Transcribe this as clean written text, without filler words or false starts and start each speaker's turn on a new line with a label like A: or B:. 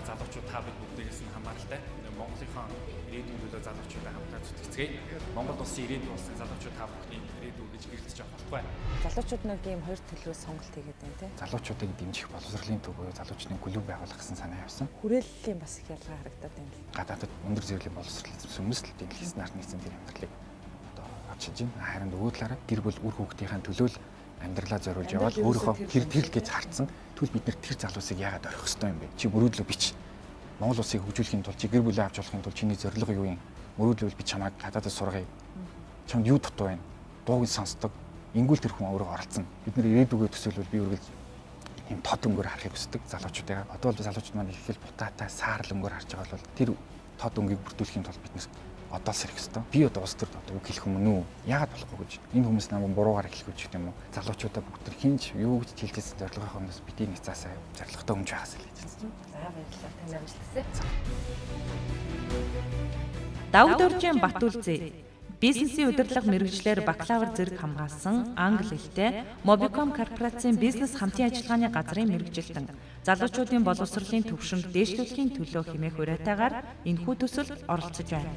A: залуучууд та бид бүгдээс нь хамааралтай Монголынхаа ирээдүйн төлөө залуучуудаа хамтдаа зүтгэцгээе. Монгол улсын ирээдүйн улсын залуучууд та бүхний ирээдүй гэж гэрэлцэж авах болтугай.
B: Залуучууд нэг ийм хоёр төлөвөөс сонголт хийгээд байна тийм.
C: Залуучуудыг дэмжих боловсролын төв буюу залуучдын клуб байгуулах гэсэн санаа явсан.
B: Хүрээллийн бас их ялгаа харагдаад байна.
C: Гадаадд өндөр зэрэглэлийн боловсрол эзэмсэн хүмүүс л дэлхийс нарны эзэн тэр амьдралыг одоо авч шиж байна. Харин нөгөө талаараа гэр бүл үр хүүхдийн төлөө амьдралаа зориулж яваад өөрийнхөө тэр гэж харцсан. Тэгвэл бид нэр тэр залуусыг яагаад орхих ёстой юм бэ? Чи мөрөөдлөө бич. Монгол улсыг хөгжүүлэхийн тулд чи гэр бүлээ авч болохын тулд чиний зорилго юу юм? Мөрөөдлөө би чамайг гадаадд сургая. Чамд юу дутуу байна? Дууг сонсдог. Ингүүл тэр хүн өөрөө оролцсон. Бид нэр ирээдүгөө төсөөлвөл би үргэлж ийм тод өнгөөр харахыг хүсдэг залуучуудаа. Одоо бол залуучууд маань их хэл бутаатай саарл өнгөөр харж байгаа бол тэр тод өнгийг бүрдүүлэхийн тулд бид одоо сэрэх ёстой. Би одоо улс төрд одоо үг хэлэх юм уу? Яагаад болохгүй гэж. Энэ хүмүүс намайг буруугаар хэлэх гэж юм уу? Залуучуудаа бүгд хинч юу гэж хэлжсэн зорилгынхаа өмнөөс бидний нэг цаасаа зорилготой өмж байгаас л гэж байна.
B: За баярлалаа тань амжилтсаа.
D: Давд Оржийн Батүлзээ бизнесийн удирдлага мэргэжлэр бакалавр зэрэг хамгаалсан англи хэлтэй Mobicom корпорацийн бизнес хамтын ажиллагааны газрын мэргэжилтэн залуучуудын боловсролын төвшинг дээшлүүлэхийн төлөө хэмээх уриатайгаар энэхүү төсөлд оролцож байна.